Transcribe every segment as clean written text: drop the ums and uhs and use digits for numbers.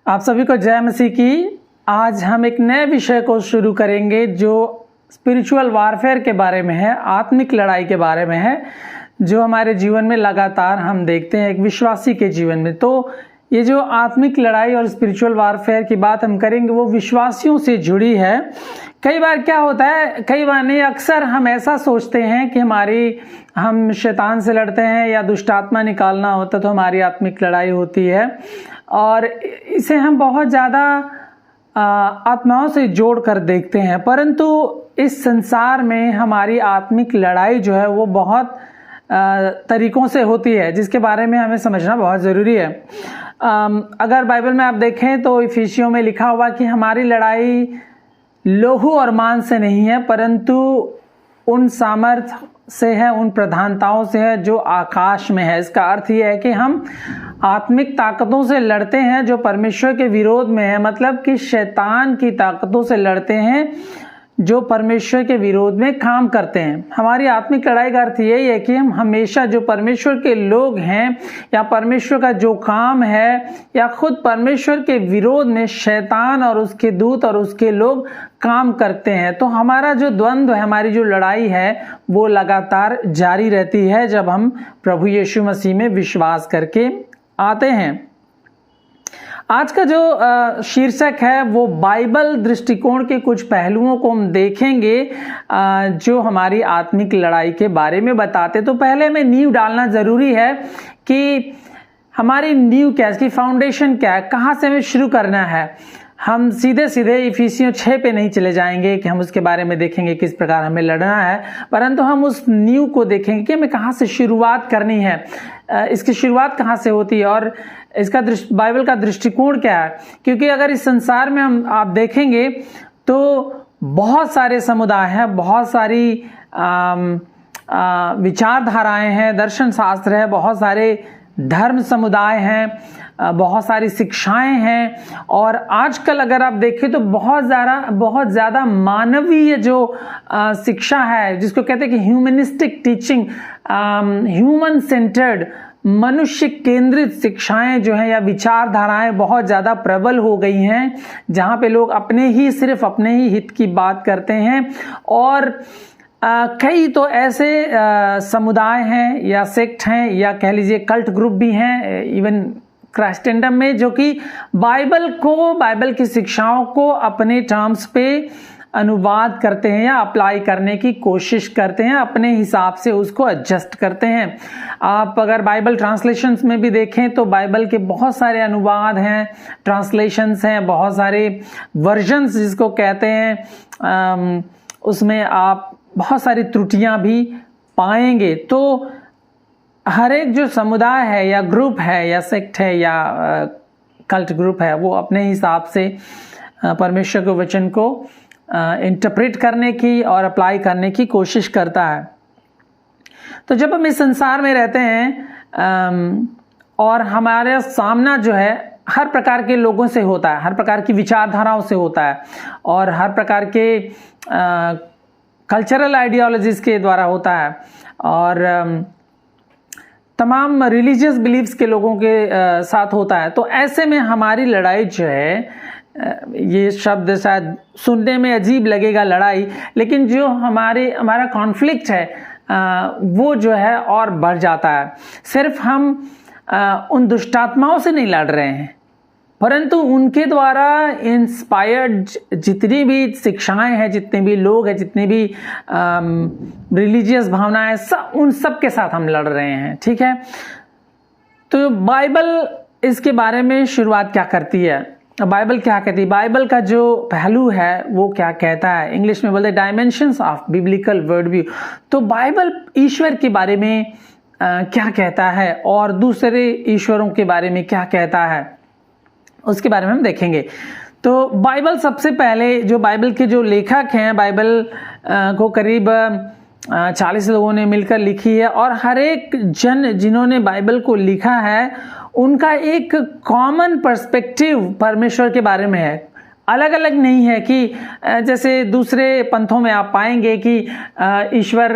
आप सभी को जय मसीह की। आज हम एक नए विषय को शुरू करेंगे जो स्पिरिचुअल वारफेयर के बारे में है, आत्मिक लड़ाई के बारे में है, जो हमारे जीवन में लगातार हम देखते हैं एक विश्वासी के जीवन में। तो ये जो आत्मिक लड़ाई और स्पिरिचुअल वारफेयर की बात हम करेंगे वो विश्वासियों से जुड़ी है। कई बार क्या होता है, कई बार नहीं, अक्सर हम ऐसा सोचते हैं कि हम शैतान से लड़ते हैं या दुष्ट आत्मा निकालना होता तो हमारी आत्मिक लड़ाई होती है, और इसे हम बहुत ज़्यादा आत्माओं से जोड़ कर देखते हैं। परंतु इस संसार में हमारी आत्मिक लड़ाई जो है वो बहुत तरीकों से होती है, जिसके बारे में हमें समझना बहुत ज़रूरी है। अगर बाइबल में आप देखें तो इफिसियों में लिखा हुआ कि हमारी लड़ाई लोहू और मांस से नहीं है, परंतु उन सामर्थ से है, उन प्रधानताओं से है जो आकाश में है। इसका अर्थ यह है कि हम आत्मिक ताकतों से लड़ते हैं जो परमेश्वर के विरोध में है, मतलब कि शैतान की ताकतों से लड़ते हैं जो परमेश्वर के विरोध में काम करते हैं। हमारी आत्मिक लड़ाई का अर्थ यही है कि हम हमेशा जो परमेश्वर के लोग हैं या परमेश्वर का जो काम है या खुद परमेश्वर के विरोध में शैतान और उसके दूत और उसके लोग काम करते हैं, तो हमारा जो द्वंद्व है, हमारी जो लड़ाई है वो लगातार जारी रहती है जब हम प्रभु यीशु मसीह में विश्वास करके आते हैं। आज का जो शीर्षक है वो बाइबल दृष्टिकोण के कुछ पहलुओं को हम देखेंगे जो हमारी आत्मिक लड़ाई के बारे में बताते। तो पहले हमें नींव डालना जरूरी है कि हमारी नींव क्या है, इसकी फाउंडेशन क्या है, कहाँ से हमें शुरू करना है। हम सीधे सीधे इफिसियों 6 पे नहीं चले जाएंगे कि हम उसके बारे में देखेंगे किस प्रकार हमें लड़ना है, परंतु हम उस नींव को देखेंगे कि हमें कहाँ से शुरुआत करनी है, इसकी शुरुआत कहाँ से होती है और इसका बाइबल का दृष्टिकोण क्या है। क्योंकि अगर इस संसार में आप देखेंगे तो बहुत सारे समुदाय हैं, बहुत सारी विचारधाराएं हैं, दर्शन शास्त्र है, बहुत सारे धर्म समुदाय हैं, बहुत सारी शिक्षाएं हैं, और आजकल अगर आप देखें तो बहुत ज़्यादा मानवीय जो शिक्षा है, जिसको कहते हैं कि ह्यूमनिस्टिक टीचिंग, ह्यूमन सेंटर्ड, मनुष्य केंद्रित शिक्षाएं जो हैं या विचारधाराएं बहुत ज़्यादा प्रबल हो गई हैं, जहाँ पे लोग सिर्फ अपने ही हित की बात करते हैं। और कई तो ऐसे समुदाय हैं या सेक्ट हैं या कह लीजिए कल्ट ग्रुप भी हैं, इवन क्राइस्टेंडम में, जो कि बाइबल की शिक्षाओं को अपने टर्म्स पे अनुवाद करते हैं या अप्लाई करने की कोशिश करते हैं, अपने हिसाब से उसको एडजस्ट करते हैं। आप अगर बाइबल ट्रांसलेशंस में भी देखें तो बाइबल के बहुत सारे अनुवाद हैं, ट्रांसलेशंस हैं, बहुत सारे वर्जन्स जिसको कहते हैं, उसमें आप बहुत सारी त्रुटियां भी पाएंगे। तो हर एक जो समुदाय है या ग्रुप है या सेक्ट है या कल्ट ग्रुप है, वो अपने हिसाब से परमेश्वर के वचन को इंटरप्रेट करने की और अप्लाई करने की कोशिश करता है। तो जब हम इस संसार में रहते हैं और हमारे सामना जो है हर प्रकार के लोगों से होता है, हर प्रकार की विचारधाराओं से होता है, और हर प्रकार के कल्चरल आइडियोलॉजीज के द्वारा होता है, और तमाम रिलीजियस बिलीफ्स के लोगों के साथ होता है। तो ऐसे में हमारी लड़ाई जो है, ये शब्द शायद सुनने में अजीब लगेगा लड़ाई, लेकिन जो हमारा कॉन्फ्लिक्ट है वो जो है और बढ़ जाता है। सिर्फ हम उन दुष्टात्माओं से नहीं लड़ रहे हैं, परंतु उनके द्वारा इंस्पायर्ड जितनी भी शिक्षाएं हैं, जितने भी लोग हैं, जितनी भी रिलीजियस भावनाएं, उन सब के साथ हम लड़ रहे हैं। ठीक है, तो बाइबल इसके बारे में शुरुआत क्या करती है, बाइबल क्या कहती है, बाइबल का जो पहलू है वो क्या कहता है। इंग्लिश में बोलते हैं dimensions of biblical world view. तो बाइबल ईश्वर के बारे में क्या कहता है और दूसरे ईश्वरों के बारे में क्या कहता है, उसके बारे में हम देखेंगे। तो बाइबल, सबसे पहले जो बाइबल के जो लेखक हैं, बाइबल को करीब 40 लोगों ने मिलकर लिखी है, और हर एक जिन्होंने बाइबल को लिखा है उनका एक कॉमन पर्सपेक्टिव परमेश्वर के बारे में है। अलग अलग नहीं है कि जैसे दूसरे पंथों में आप पाएंगे कि ईश्वर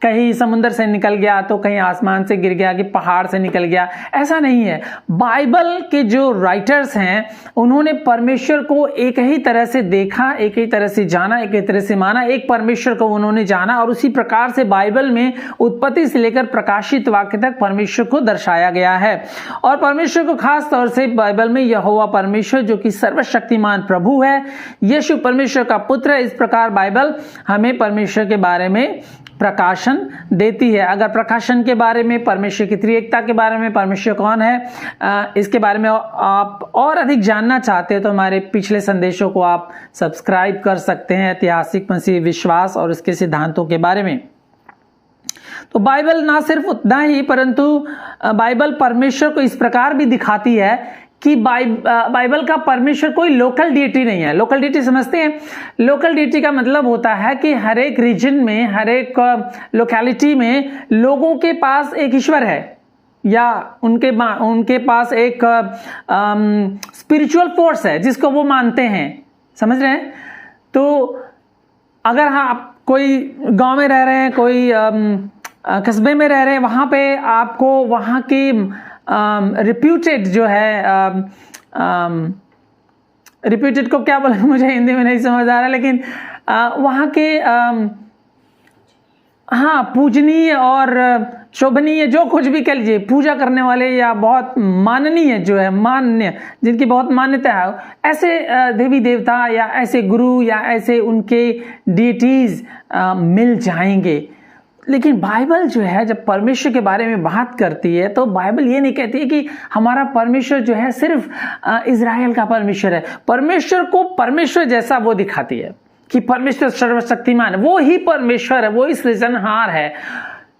कहीं समुद्र से निकल गया तो कहीं आसमान से गिर गया कि पहाड़ से निकल गया, ऐसा नहीं है। बाइबल के जो राइटर्स हैं उन्होंने परमेश्वर को एक ही तरह से देखा, एक ही तरह से जाना, एक ही तरह से माना, एक परमेश्वर को उन्होंने जाना और उसी प्रकार से बाइबल में उत्पत्ति से लेकर प्रकाशित वाक्य तक परमेश्वर को दर्शाया गया है। और परमेश्वर को खास तौर से बाइबल में यहोवा परमेश्वर जो कि सर्वशक्तिमान प्रभु है, यीशु परमेश्वर का पुत्र है, इस प्रकार बाइबल हमें परमेश्वर के बारे में प्रकाशन देती है। अगर प्रकाशन के बारे में, परमेश्वर की त्रिएकता के बारे में, परमेश्वर कौन है, इसके बारे में आप और अधिक जानना चाहते हैं तो हमारे पिछले संदेशों को आप सब्सक्राइब कर सकते हैं, ऐतिहासिक मसीह विश्वास और इसके सिद्धांतों के बारे में। तो बाइबल ना सिर्फ उतना ही, परंतु बाइबल परमेश्वर को इस प्रकार भी दिखाती है कि बाइबल का परमेश्वर कोई लोकल डीटी नहीं है। लोकल डीटी समझते हैं? लोकल डीटी का मतलब होता है कि हर एक रीजन में, हर एक लोकेलिटी में लोगों के पास एक ईश्वर है या उनके पास एक स्पिरिचुअल फोर्स है जिसको वो मानते हैं। समझ रहे हैं? तो अगर आप कोई गांव में रह रहे हैं, कोई कस्बे में रह रहे हैं, वहां पे आपको वहां की रिप्यूटेड जो है, रिप्यूटेड को क्या बोले मुझे हिंदी में नहीं समझ आ रहा, लेकिन वहाँ के हाँ पूजनीय और शोभनीय, जो कुछ भी कह लीजिए, पूजा करने वाले या बहुत माननीय जो है, मान्य, जिनकी बहुत मान्यता है, ऐसे देवी देवता या ऐसे गुरु या ऐसे उनके डीटीज मिल जाएंगे। लेकिन बाइबल जो है जब परमेश्वर के बारे में बात करती है तो बाइबल ये नहीं कहती है कि हमारा परमेश्वर जो है सिर्फ इज़राइल का परमेश्वर है। परमेश्वर को परमेश्वर जैसा वो दिखाती है कि परमेश्वर सर्वशक्तिमान, वो ही परमेश्वर है, वो ही सृजनहार है।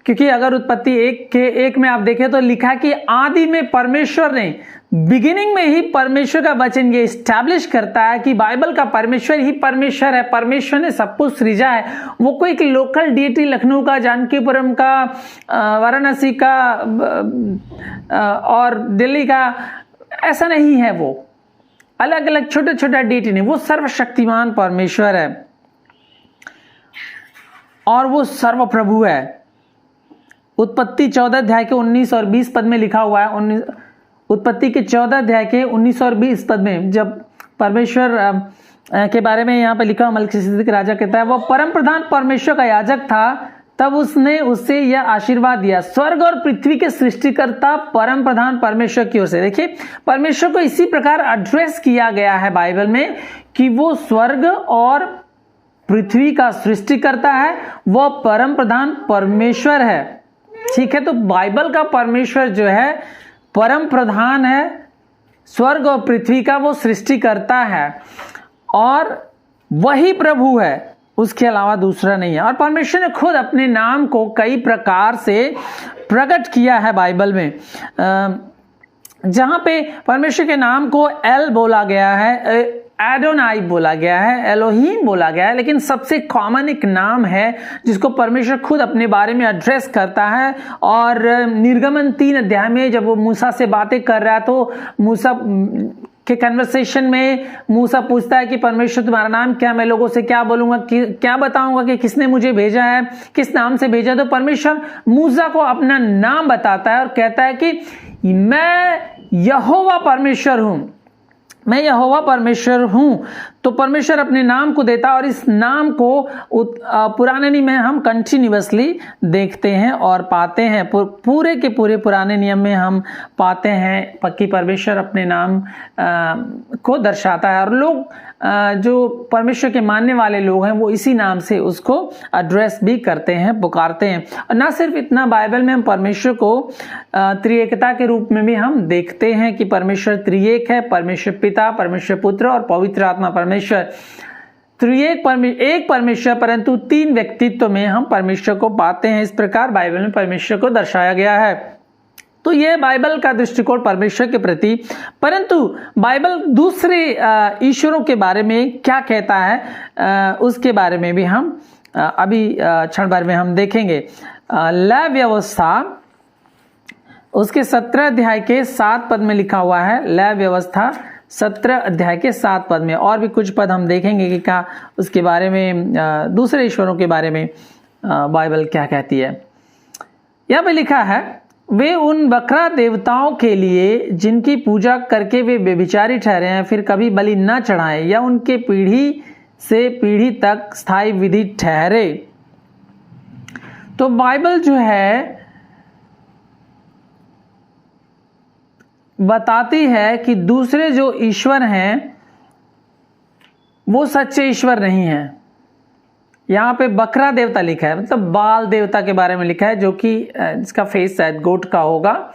क्योंकि अगर उत्पत्ति 1 में आप देखें तो लिखा कि आदि में परमेश्वर ने, बिगिनिंग में ही परमेश्वर का वचन ये स्टैब्लिश करता है कि बाइबल का परमेश्वर ही परमेश्वर है, परमेश्वर ने सब कुछ सृजा है। वो कोई एक लोकल डीटी लखनऊ का, जानकीपुरम का, वाराणसी का और दिल्ली का, ऐसा नहीं है। वो अलग अलग छोटे छोटे डीटी नहीं, वो सर्वशक्तिमान परमेश्वर है और वो सर्वप्रभु है। उत्पत्ति 14 अध्याय के 19 और 20 पद में लिखा हुआ है, उत्पत्ति के 14 अध्याय के 19 और 20 पद में जब परमेश्वर के बारे में यहाँ पे लिखा, मलिकिसिदक राजा कहता है, वह परम प्रधान परमेश्वर का याजक था, तब उसने उससे यह आशीर्वाद दिया, स्वर्ग और पृथ्वी के सृष्टिकर्ता परम प्रधान परमेश्वर की ओर से। देखिए, परमेश्वर को इसी प्रकार एड्रेस किया गया है बाइबल में कि वो स्वर्ग और पृथ्वी का सृष्टिकर्ता है, वह परम प्रधान परमेश्वर है। ठीक है, तो बाइबल का परमेश्वर जो है परम प्रधान है, स्वर्ग और पृथ्वी का वो सृष्टिकर्ता है और वही प्रभु है, उसके अलावा दूसरा नहीं है। और परमेश्वर ने खुद अपने नाम को कई प्रकार से प्रकट किया है बाइबल में। जहां पे परमेश्वर के नाम को एल बोला गया है, एडोनाई बोला गया है, एलोहीम बोला गया है, लेकिन सबसे कॉमन एक नाम है जिसको परमेश्वर खुद अपने बारे में एड्रेस करता है। और निर्गमन 3 अध्याय में जब वो मूसा से बातें कर रहा है तो मूसा के कन्वर्सेशन में मूसा पूछता है कि परमेश्वर तुम्हारा नाम क्या, मैं लोगों से क्या बोलूंगा, क्या बताऊंगा कि किसने मुझे भेजा है, किस नाम से भेजा। तो परमेश्वर मूसा को अपना नाम बताता है और कहता है कि मैं यहोवा परमेश्वर हूं, मैं यहोवा परमेश्वर हूं। तो परमेश्वर अपने नाम को देता है और इस नाम को पुराने नियम में हम कंटिन्यूअसली देखते हैं और पाते हैं। पूरे के पूरे पुराने नियम में हम पाते हैं कि परमेश्वर अपने नाम को दर्शाता है और लोग जो परमेश्वर के मानने वाले लोग हैं वो इसी नाम से उसको एड्रेस भी करते हैं, पुकारते हैं। और ना सिर्फ इतना, बाइबल में हम परमेश्वर को त्रिएकता के रूप में भी हम देखते हैं कि परमेश्वर त्रिएक है, परमेश्वर पिता, परमेश्वर पुत्र और पवित्र आत्मा परमेश्वर। त्रिएक एक परमेश्वर परंतु 3 व्यक्तित्व में हम परमेश्वर को पाते हैं। इस प्रकार बाइबल में परमेश्वर को दर्शाया गया है। तो यह बाइबल का दृष्टिकोण परमेश्वर के प्रति। परंतु बाइबल दूसरे ईश्वरों के बारे में क्या कहता है, उसके बारे में भी हम अभी क्षण भर में हम देखेंगे। लय व्यवस्था उसके 17 अध्याय के 7 पद में लिखा हुआ है। लय व्यवस्था 17 अध्याय के 7 पद में और भी कुछ पद हम देखेंगे कि क्या उसके बारे में, दूसरे ईश्वरों के बारे में। बाइबल क्या कहती है। यहाँ पे लिखा है, वे उन बकरा देवताओं के लिए जिनकी पूजा करके वे व्यभिचारी ठहरे हैं फिर कभी बलि न चढ़ाएं या उनके पीढ़ी से पीढ़ी तक स्थायी विधि ठहरे। तो बाइबल जो है बताती है कि दूसरे जो ईश्वर हैं वो सच्चे ईश्वर नहीं हैं। यहाँ पे बकरा देवता लिखा है, मतलब बाल देवता के बारे में लिखा है, जो कि जिसका फेस शायद गोट का होगा,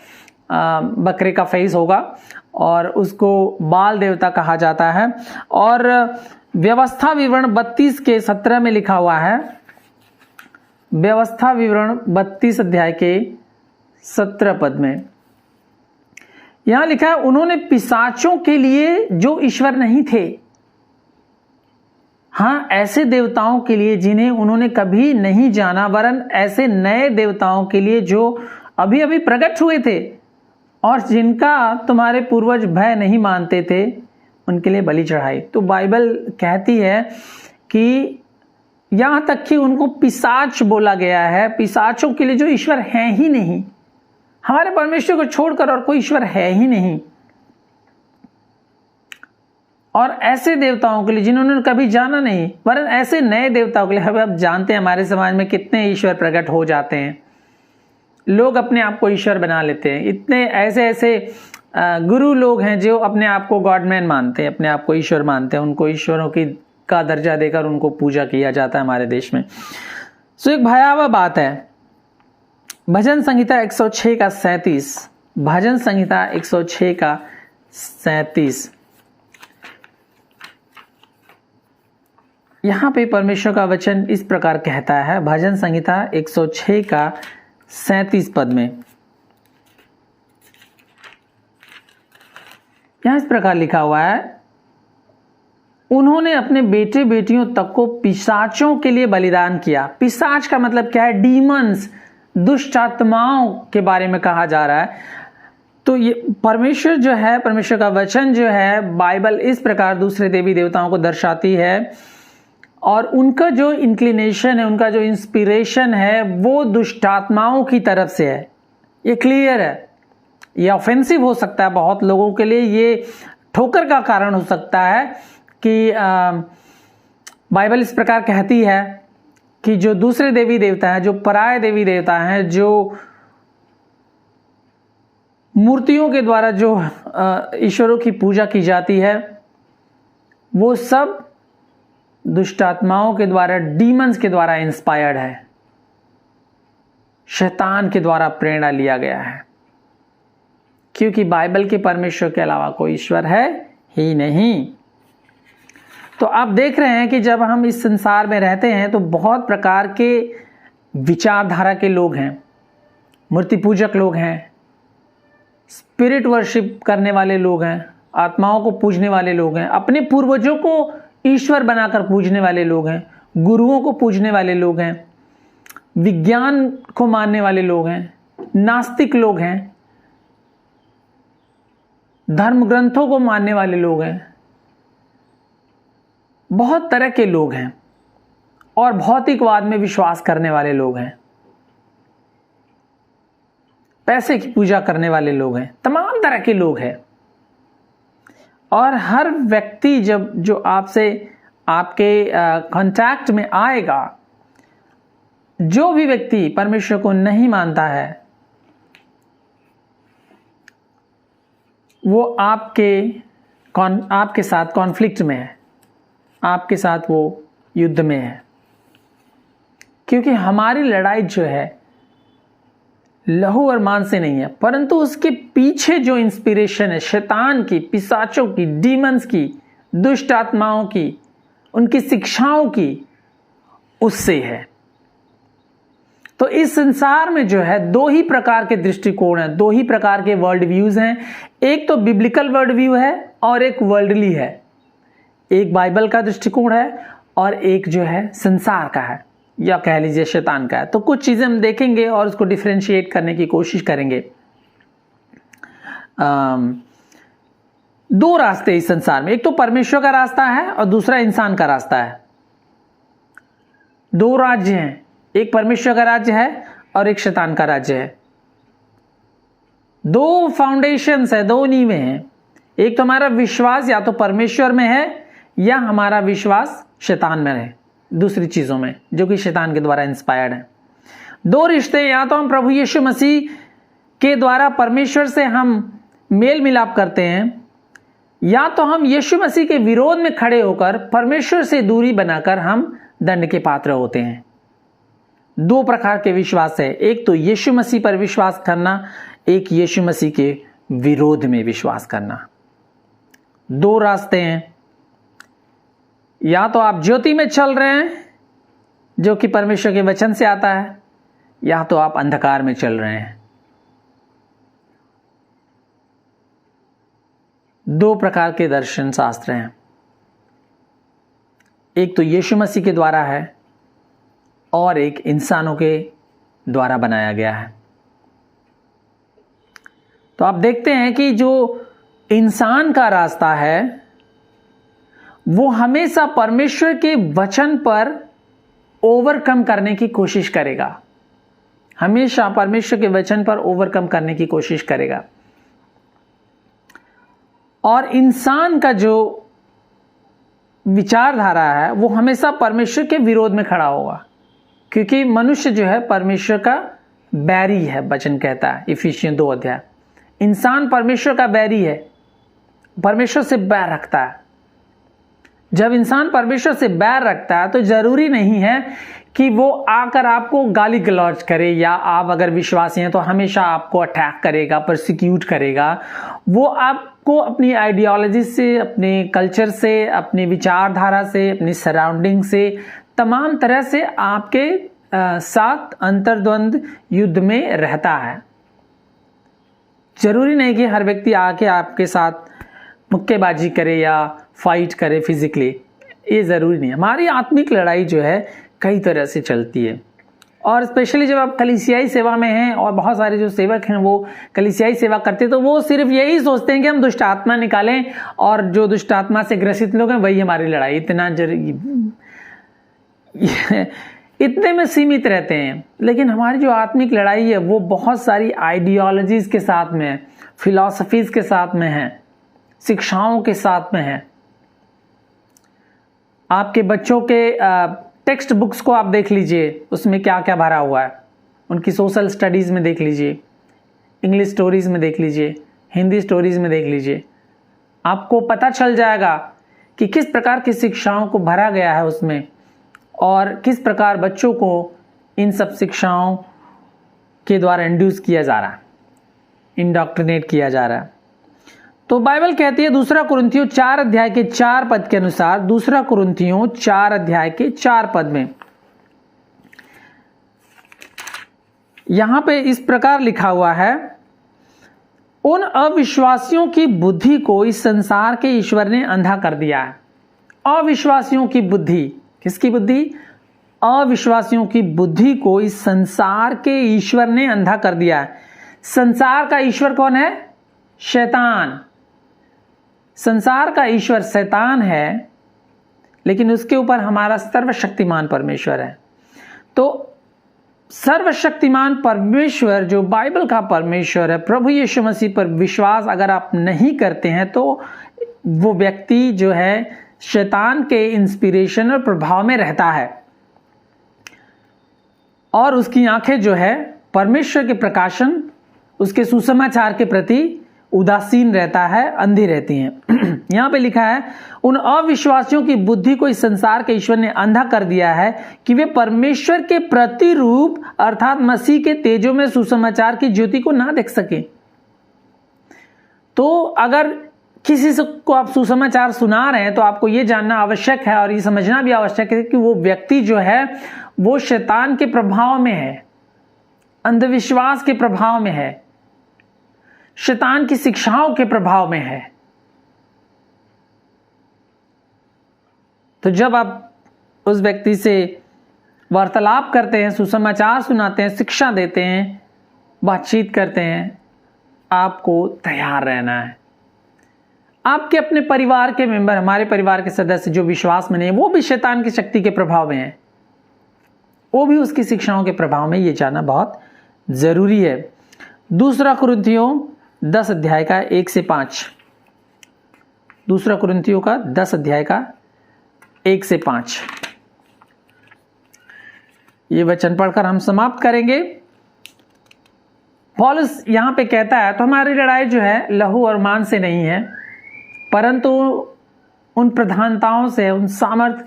बकरे का फेस होगा, और उसको बाल देवता कहा जाता है। और व्यवस्था विवरण 32 के 17 में लिखा हुआ है, व्यवस्था विवरण 32 अध्याय के 17 पद में यहां लिखा है, उन्होंने पिशाचों के लिए जो ईश्वर नहीं थे, हाँ ऐसे देवताओं के लिए जिन्हें उन्होंने कभी नहीं जाना, वरन ऐसे नए देवताओं के लिए जो अभी अभी प्रकट हुए थे और जिनका तुम्हारे पूर्वज भय नहीं मानते थे, उनके लिए बलि चढ़ाई। तो बाइबल कहती है कि यहां तक कि उनको पिशाच बोला गया है, पिशाचों के लिए जो ईश्वर है ही नहीं। हमारे परमेश्वर को छोड़कर और कोई ईश्वर है ही नहीं। और ऐसे देवताओं के लिए जिन्होंने कभी जाना नहीं, वरन ऐसे नए देवताओं के लिए। अब आप जानते हैं हमारे समाज में कितने ईश्वर प्रकट हो जाते हैं, लोग अपने आप को ईश्वर बना लेते हैं। इतने ऐसे ऐसे गुरु लोग हैं जो अपने आप को गॉडमैन मानते हैं, अपने आप को ईश्वर मानते हैं, उनको ईश्वरों की का दर्जा देकर उनको पूजा किया जाता है हमारे देश में। सो एक भयावह बात है। भजन संहिता 106 का 37, भजन संहिता 106 का 37, यहां पे परमेश्वर का वचन इस प्रकार कहता है, भजन संहिता 106 का 37 पद में यहां इस प्रकार लिखा हुआ है, उन्होंने अपने बेटे बेटियों तक को पिशाचों के लिए बलिदान किया। पिशाच का मतलब क्या है? डीमंस, दुष्ट आत्माओं के बारे में कहा जा रहा है। तो ये परमेश्वर जो है, परमेश्वर का वचन जो है, बाइबल इस प्रकार दूसरे देवी देवताओं को दर्शाती है, और उनका जो इंक्लिनेशन है, उनका जो इंस्पिरेशन है, वो दुष्ट आत्माओं की तरफ से है। ये क्लियर है। ये ऑफेंसिव हो सकता है बहुत लोगों के लिए, ये ठोकर का कारण हो सकता है कि बाइबल इस प्रकार कहती है कि जो दूसरे देवी देवता हैं, जो पराये देवी देवता हैं, जो मूर्तियों के द्वारा जो ईश्वरों की पूजा की जाती है, वो सब दुष्ट आत्माओं के द्वारा, डीमंस के द्वारा इंस्पायर्ड है, शैतान के द्वारा प्रेरणा लिया गया है, क्योंकि बाइबल के परमेश्वर के अलावा कोई ईश्वर है ही नहीं। तो आप देख रहे हैं कि जब हम इस संसार में रहते हैं तो बहुत प्रकार के विचारधारा के लोग हैं, मूर्ति पूजक लोग हैं, स्पिरिट वर्शिप करने वाले लोग हैं, आत्माओं को पूजने वाले लोग हैं, अपने पूर्वजों को ईश्वर बनाकर पूजने वाले लोग हैं, गुरुओं को पूजने वाले लोग हैं, विज्ञान को मानने वाले लोग हैं, नास्तिक लोग हैं, धर्म ग्रंथों को मानने वाले लोग हैं, बहुत तरह के लोग हैं, और भौतिकवाद में विश्वास करने वाले लोग हैं, पैसे की पूजा करने वाले लोग हैं, तमाम तरह के लोग हैं। और हर व्यक्ति जब जो आपसे आपके कांटेक्ट में आएगा, जो भी व्यक्ति परमेश्वर को नहीं मानता है, वो आपके साथ कॉन्फ्लिक्ट में है, आपके साथ वो युद्ध में है। क्योंकि हमारी लड़ाई जो है लहू और मांस से नहीं है, परंतु उसके पीछे जो इंस्पिरेशन है शैतान की, पिशाचों की, डीमंस की, दुष्ट आत्माओं की, उनकी शिक्षाओं की, उससे है। तो इस संसार में जो है दो ही प्रकार के दृष्टिकोण हैं, दो ही प्रकार के वर्ल्ड व्यूज हैं। एक तो बिब्लिकल वर्ल्ड व्यू है और एक वर्ल्डली है। एक बाइबल का दृष्टिकोण है और एक जो है संसार का है, या कह लीजिए शैतान का है। तो कुछ चीजें हम देखेंगे और उसको डिफरेंशिएट करने की कोशिश करेंगे। दो रास्ते इस संसार में, एक तो परमेश्वर का रास्ता है और दूसरा इंसान का रास्ता है। दो राज्य हैं, एक परमेश्वर का राज्य है और एक शैतान का राज्य है। दो फाउंडेशंस है, दो नींवें हैं। एक तो हमारा विश्वास या तो परमेश्वर में है या हमारा विश्वास शैतान में है, दूसरी चीजों में जो कि शैतान के द्वारा इंस्पायर्ड है। दो रिश्ते, या तो हम प्रभु यीशु मसीह के द्वारा परमेश्वर से हम मेल मिलाप करते हैं, या तो हम यीशु मसीह के विरोध में खड़े होकर परमेश्वर से दूरी बनाकर हम दंड के पात्र होते हैं। दो प्रकार के विश्वास है, एक तो यीशु मसीह पर विश्वास करना, एक यीशु मसीह के विरोध में विश्वास करना। दो रास्ते हैं, या तो आप ज्योति में चल रहे हैं जो कि परमेश्वर के वचन से आता है, या तो आप अंधकार में चल रहे हैं। दो प्रकार के दर्शन शास्त्र हैं, एक तो यीशु मसीह के द्वारा है और एक इंसानों के द्वारा बनाया गया है। तो आप देखते हैं कि जो इंसान का रास्ता है वो हमेशा परमेश्वर के वचन पर ओवरकम करने की कोशिश करेगा, हमेशा परमेश्वर के वचन पर ओवरकम करने की कोशिश करेगा। और इंसान का जो विचारधारा है वो हमेशा परमेश्वर के विरोध में खड़ा होगा, क्योंकि मनुष्य जो है परमेश्वर का बैरी है, वचन कहता है इफिसियन 2 अध्याय। इंसान परमेश्वर का बैरी है, परमेश्वर से बैर रखता है। जब इंसान परमेश्वर से बैर रखता है तो जरूरी नहीं है कि वो आकर आपको गाली गलौज करे, या आप अगर विश्वासी हैं तो हमेशा आपको अटैक करेगा, परसिक्यूट करेगा। वो आपको अपनी आइडियोलॉजी से, अपने कल्चर से, अपनी विचारधारा से, अपनी सराउंडिंग से, तमाम तरह से आपके साथ अंतर्द्वंद युद्ध में रहता है। जरूरी नहीं कि हर व्यक्ति आके आपके साथ मुक्केबाजी करे या फाइट करे फिजिकली, ये जरूरी नहीं है। हमारी आत्मिक लड़ाई जो है कई तरह से चलती है, और स्पेशली जब आप कलीसियाई सेवा में हैं, और बहुत सारे जो सेवक हैं वो कलीसियाई सेवा करते हैं, तो वो सिर्फ यही सोचते हैं कि हम दुष्ट आत्मा निकालें, और जो दुष्ट आत्मा से ग्रसित लोग हैं वही हमारी लड़ाई, इतने में सीमित रहते हैं। लेकिन हमारी जो आत्मिक लड़ाई है वो बहुत सारी आइडियोलॉजीज के साथ में है, फिलॉसफीज के साथ में है, शिक्षाओं के साथ में है। आपके बच्चों के टेक्स्ट बुक्स को आप देख लीजिए, उसमें क्या क्या भरा हुआ है। उनकी सोशल स्टडीज में देख लीजिए, इंग्लिश स्टोरीज में देख लीजिए, हिंदी स्टोरीज में देख लीजिए, आपको पता चल जाएगा कि किस प्रकार की शिक्षाओं को भरा गया है उसमें, और किस प्रकार बच्चों को इन सब शिक्षाओं के द्वारा इंड्यूस किया जा रहा है, इंडोक्ट्रिनेट किया जा रहा है। तो बाइबल कहती है 2 कुरिन्थियों 4 अध्याय के 4 पद के अनुसार, 2 कुरिन्थियों 4 अध्याय के 4 पद में यहां पे इस प्रकार लिखा हुआ है, उन अविश्वासियों की बुद्धि को इस संसार के ईश्वर ने अंधा कर दिया है। अविश्वासियों की बुद्धि, किसकी बुद्धि? अविश्वासियों की बुद्धि को इस संसार के ईश्वर ने अंधा कर दिया है। संसार का ईश्वर कौन है? शैतान। संसार का ईश्वर शैतान है, लेकिन उसके ऊपर हमारा सर्वशक्तिमान परमेश्वर है। तो सर्वशक्तिमान परमेश्वर जो बाइबल का परमेश्वर है, प्रभु यीशु मसीह पर विश्वास अगर आप नहीं करते हैं तो वो व्यक्ति जो है शैतान के इंस्पिरेशन और प्रभाव में रहता है, और उसकी आंखें जो है परमेश्वर के प्रकाशन, उसके सुसमाचार के प्रति उदासीन रहता है, अंधी रहती हैं। यहां पे लिखा है, उन अविश्वासियों की बुद्धि को इस संसार के ईश्वर ने अंधा कर दिया है कि वे परमेश्वर के प्रतिरूप अर्थात मसीह के तेजों में सुसमाचार की ज्योति को ना देख सके। तो अगर किसी को आप सुसमाचार सुना रहे हैं तो आपको यह जानना आवश्यक है और ये समझना भी आवश्यक है कि वो व्यक्ति जो है वो शैतान के प्रभाव में है, अंधविश्वास के प्रभाव में है, शैतान की शिक्षाओं के प्रभाव में है। तो जब आप उस व्यक्ति से वार्तालाप करते हैं, सुसमाचार सुनाते हैं, शिक्षा देते हैं, बातचीत करते हैं, आपको तैयार रहना है। आपके अपने परिवार के मेंबर, हमारे परिवार के सदस्य जो विश्वास में नहीं, वो भी शैतान की शक्ति के प्रभाव में है। वो भी उसकी शिक्षाओं के प्रभाव में ये जानना बहुत जरूरी है। दूसरा कुरिन्थियों 10 अध्याय का 1 से 5, दूसरा कुरिन्थियों का 10 अध्याय का 1 से 5, ये वचन पढ़कर हम समाप्त करेंगे। पौलुस यहां पे कहता है, तो हमारी लड़ाई जो है लहू और मांस से नहीं है, परंतु उन प्रधानताओं से, उन सामर्थ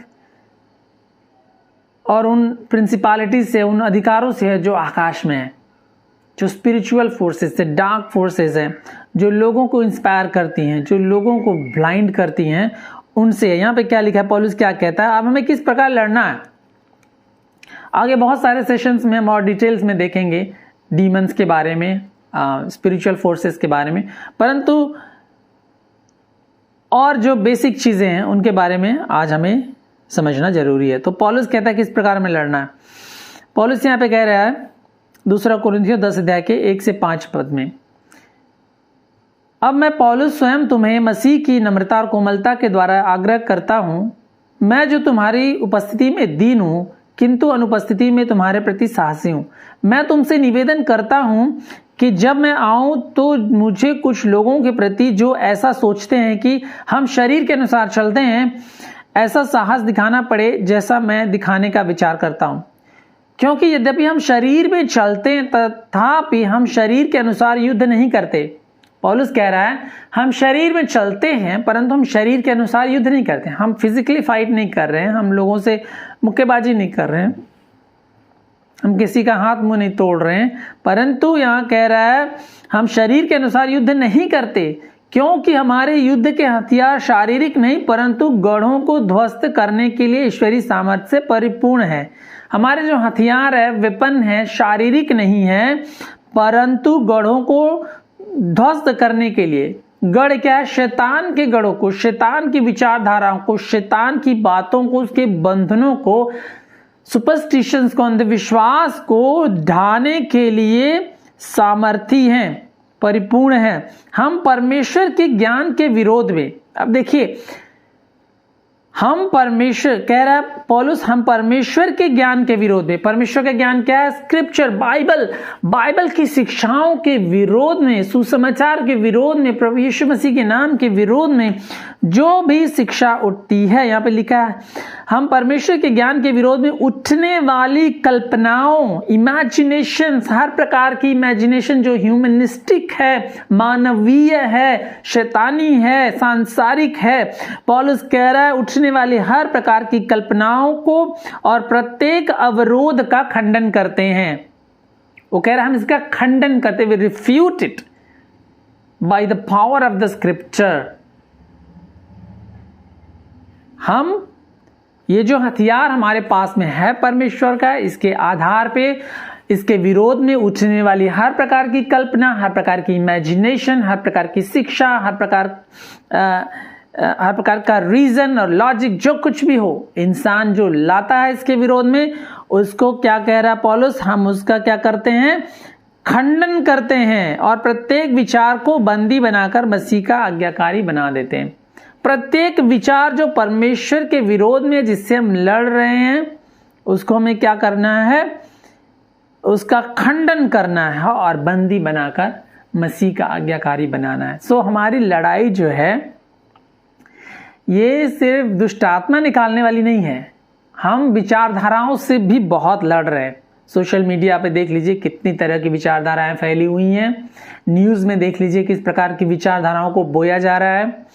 और उन प्रिंसिपलिटी से, उन अधिकारों से है जो आकाश में है, जो स्पिरिचुअल फोर्सेस से, डार्क फोर्सेस हैं, जो लोगों को इंस्पायर करती हैं, जो लोगों को ब्लाइंड करती हैं, उनसे। यहाँ पे क्या लिखा है, पौलुस क्या कहता है, अब हमें किस प्रकार लड़ना है। आगे बहुत सारे सेशंस में हम और डिटेल्स में देखेंगे डीमंस के बारे में, स्पिरिचुअल फोर्सेस के बारे में, परंतु और जो बेसिक चीजें हैं उनके बारे में आज हमें समझना जरूरी है। तो पौलुस कहता है किस प्रकार में लड़ना है। पौलुस यहाँ पे कह रहा है दूसरा कुरिन्थियों 10 अध्याय के 1 से 5 पद में, अब मैं पौलुस स्वयं तुम्हें मसीह की नम्रता और कोमलता के द्वारा आग्रह करता हूं, मैं जो तुम्हारी उपस्थिति में दीन हूं किंतु अनुपस्थिति में तुम्हारे प्रति साहसी हूं। मैं तुमसे निवेदन करता हूं कि जब मैं आऊं तो मुझे कुछ लोगों के प्रति जो ऐसा सोचते हैं कि हम शरीर के अनुसार चलते हैं, ऐसा साहस दिखाना पड़े जैसा मैं दिखाने का विचार करता हूं। क्योंकि यद्यपि हम शरीर में चलते हैं तथापि हम शरीर के अनुसार युद्ध नहीं करते। पौलुस कह रहा है हम शरीर में चलते हैं परंतु हम शरीर के अनुसार युद्ध नहीं करते। हम फिजिकली फाइट नहीं कर रहे हैं, हम लोगों से मुक्केबाजी नहीं कर रहे हैं, हम किसी का हाथ मुंह नहीं तोड़ रहे हैं, परंतु यहाँ कह रहा है हम शरीर के अनुसार युद्ध नहीं करते, क्योंकि हमारे युद्ध के हथियार शारीरिक नहीं परंतु गढ़ों को ध्वस्त करने के लिए ईश्वरीय सामर्थ्य से परिपूर्ण है। हमारे जो हथियार है, वेपन है, शारीरिक नहीं है परंतु गढ़ों को ध्वस्त करने के लिए। गढ़ क्या है? शैतान के गढ़ों को, शैतान की विचारधाराओं को, शैतान की बातों को, उसके बंधनों को, सुपरस्टिशंस को, अंधविश्वास को ढाने के लिए सामर्थी हैं, परिपूर्ण हैं। हम परमेश्वर के ज्ञान के विरोध में, अब देखिए हम परमेश्वर, कह रहा है पौलुस, हम परमेश्वर के ज्ञान के विरोध में। परमेश्वर का ज्ञान क्या है? स्क्रिप्चर, बाइबल की शिक्षाओं के विरोध में, सुसमाचार के विरोध में, प्रभु यीशु मसीह के नाम के विरोध में जो भी शिक्षा उठती है, यहाँ पे लिखा है हम परमेश्वर के ज्ञान के विरोध में उठने वाली कल्पनाओं, इमेजिनेशन, हर प्रकार की इमेजिनेशन जो ह्यूमनिस्टिक है, मानवीय है, शैतानी है, सांसारिक है, पौलुस कह रहा है उठने वाली हर प्रकार की कल्पनाओं को और प्रत्येक अवरोध का खंडन करते हैं। वो कह रहा है हम इसका खंडन करते हुए, refute it by the power of the scripture. हम ये जो हथियार हमारे पास में है परमेश्वर का, इसके आधार पे, इसके विरोध में उठने वाली हर प्रकार की कल्पना, हर प्रकार की इमेजिनेशन, हर प्रकार की शिक्षा, हर प्रकार का रीजन और लॉजिक, जो कुछ भी हो, इंसान जो लाता है इसके विरोध में, उसको क्या कह रहा है पौलुस? हम उसका क्या करते हैं? खंडन करते हैं और प्रत्येक विचार को बंदी बनाकर मसीह का आज्ञाकारी बना देते हैं। प्रत्येक विचार जो परमेश्वर के विरोध में, जिससे हम लड़ रहे हैं, उसको हमें क्या करना है? उसका खंडन करना है और बंदी बनाकर मसीह का आज्ञाकारी बनाना है। सो हमारी लड़ाई जो है ये सिर्फ दुष्ट आत्मा निकालने वाली नहीं है, हम विचारधाराओं से भी बहुत लड़ रहे हैं। सोशल मीडिया पे देख लीजिए कितनी तरह की विचारधाराएं फैली हुई हैं, न्यूज़ में देख लीजिए किस प्रकार की विचारधाराओं को बोया जा रहा है।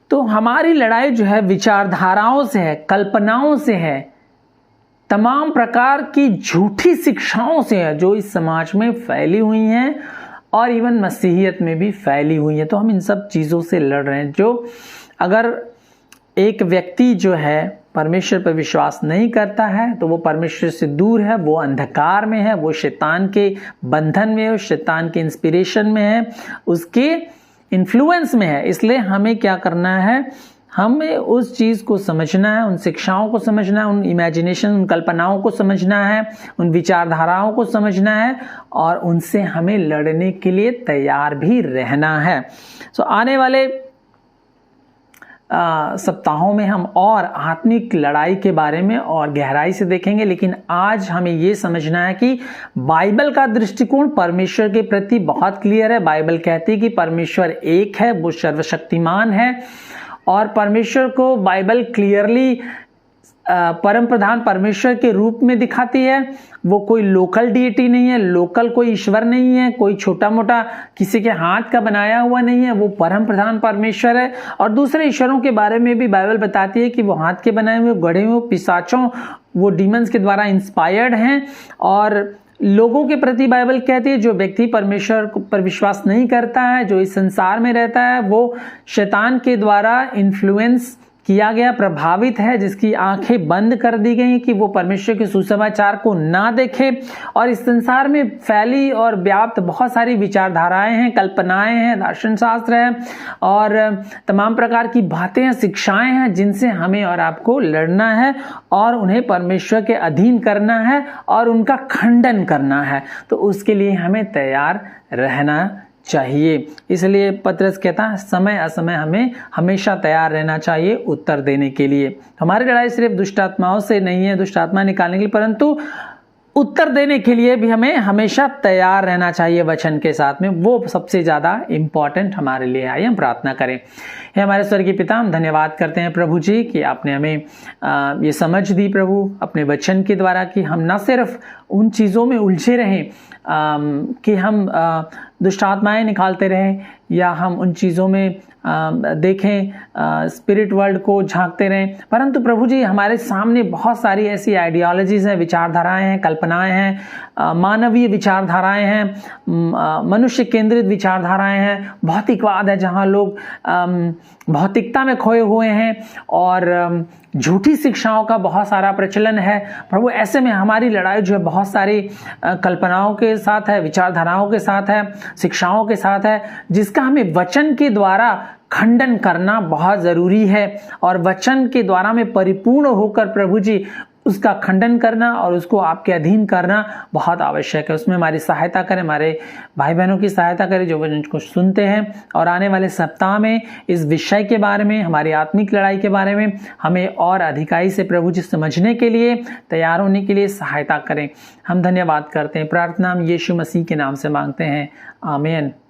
तो हमारी लड़ाई जो है विचारधाराओं से है, कल्पनाओं से है, तमाम प्रकार की झूठी शिक्षाओं से है जो इस समाज में फैली हुई हैं और इवन मसीहियत में भी फैली हुई है। तो हम इन सब चीज़ों से लड़ रहे हैं। जो अगर एक व्यक्ति जो है परमेश्वर पर विश्वास नहीं करता है तो वो परमेश्वर से दूर है, वो अंधकार में है, वो शैतान के बंधन में है, शैतान के इंस्पिरेशन में है, उसके इन्फ्लुएंस में है। इसलिए हमें क्या करना है? हमें उस चीज़ को समझना है, उन शिक्षाओं को समझना है, उन इमेजिनेशन, उन कल्पनाओं को समझना है, उन विचारधाराओं को समझना है और उनसे हमें लड़ने के लिए तैयार भी रहना है। आने वाले सप्ताहों में हम और आत्मिक लड़ाई के बारे में और गहराई से देखेंगे, लेकिन आज हमें ये समझना है कि बाइबल का दृष्टिकोण परमेश्वर के प्रति बहुत क्लियर है। बाइबल कहती है कि परमेश्वर एक है, वो सर्वशक्तिमान है, और परमेश्वर को बाइबल क्लियरली परम प्रधान परमेश्वर के रूप में दिखाती है। वो कोई लोकल डीटी नहीं है, लोकल कोई ईश्वर नहीं है, कोई छोटा मोटा किसी के हाथ का बनाया हुआ नहीं है, वो परम प्रधान परमेश्वर है। और दूसरे ईश्वरों के बारे में भी बाइबल बताती है कि वो हाथ के बनाए हुए, गढ़े हुए पिशाचों, वो डीमंस के द्वारा इंस्पायर्ड हैं। और लोगों के प्रति बाइबल कहती है जो व्यक्ति परमेश्वर पर विश्वास नहीं करता है, जो इस संसार में रहता है, वो शैतान के द्वारा इन्फ्लुएंस किया गया, प्रभावित है, जिसकी आंखें बंद कर दी गई कि वो परमेश्वर के सुसमाचार को ना देखे। और इस संसार में फैली और व्याप्त बहुत सारी विचारधाराएं हैं, कल्पनाएं हैं, दर्शन शास्त्र है और तमाम प्रकार की बातें हैं, शिक्षाएं हैं, जिनसे हमें और आपको लड़ना है और उन्हें परमेश्वर के अधीन करना है और उनका खंडन करना है। तो उसके लिए हमें तैयार रहना चाहिए। इसलिए पतरस कहता है समय असमय हमें हमेशा तैयार रहना चाहिए उत्तर देने के लिए। हमारी लड़ाई सिर्फ दुष्ट आत्माओं से नहीं है, दुष्ट आत्मा निकालने के लिए, परंतु उत्तर देने के लिए भी हमें हमेशा तैयार रहना चाहिए वचन के साथ में। वो सबसे ज़्यादा इम्पॉर्टेंट हमारे लिए है। हम प्रार्थना करें। हे हमारे स्वर्गीय पिता, हम धन्यवाद करते हैं प्रभु जी कि आपने हमें ये समझ दी प्रभु अपने वचन के द्वारा कि हम न सिर्फ उन चीज़ों में उलझे रहें कि हम दुष्ट आत्माएं निकालते रहें, या हम उन चीज़ों में देखें स्पिरिट वर्ल्ड को झांकते रहें, परंतु प्रभु जी हमारे सामने बहुत सारी ऐसी आइडियोलॉजीज़ हैं, विचारधाराएं हैं, कल्पनाएं हैं, मानवीय विचारधाराएं हैं, मनुष्य केंद्रित विचारधाराएं हैं, भौतिकवाद है जहां लोग भौतिकता में खोए हुए हैं और झूठी शिक्षाओं का बहुत सारा प्रचलन है। प्रभु ऐसे में हमारी लड़ाई जो है बहुत सारी कल्पनाओं के साथ है, विचारधाराओं के साथ है, शिक्षाओं के साथ है, जिसका हमें वचन के द्वारा खंडन करना बहुत ज़रूरी है। और वचन के द्वारा में परिपूर्ण होकर प्रभु जी उसका खंडन करना और उसको आपके अधीन करना बहुत आवश्यक है। उसमें हमारी सहायता करें, हमारे भाई बहनों की सहायता करें जो वचन को सुनते हैं। और आने वाले सप्ताह में इस विषय के बारे में, हमारी आत्मिक लड़ाई के बारे में हमें और अधिकाई से प्रभु जी समझने के लिए, तैयार होने के लिए सहायता करें। हम धन्यवाद करते हैं। प्रार्थना हम यीशु मसीह के नाम से मांगते हैं, आमीन।